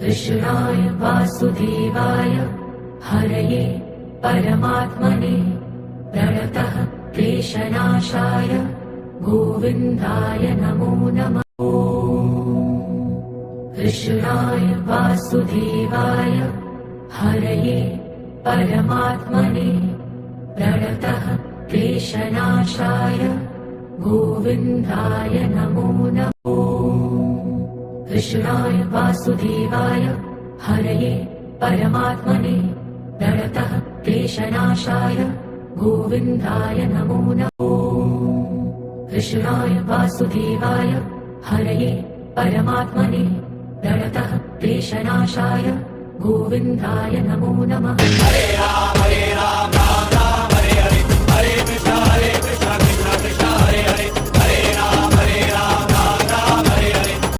कृष्णाय वासुदेवाय हरये परमात्मने प्रणतः क्लेशनाशाय गोविन्दाय नमो नमः। कृष्णाय वासुदेवाय हरये परमात्मने प्रणतः क्लेशनाशाय गोविन्दाय नमो नमः। कृष्णाय वासुदेवाय हरये परमात्मने प्रणतः क्लेशनाशाय गोविन्दाय नमो नमः। कृष्णाय वासुदेवाय हरये परमात्मने प्रणतः क्लेशनाशाय गोविन्दाय नमो नमः। हरे राम राम राम हरे हरे, हरे कृष्ण कृष्ण कृष्ण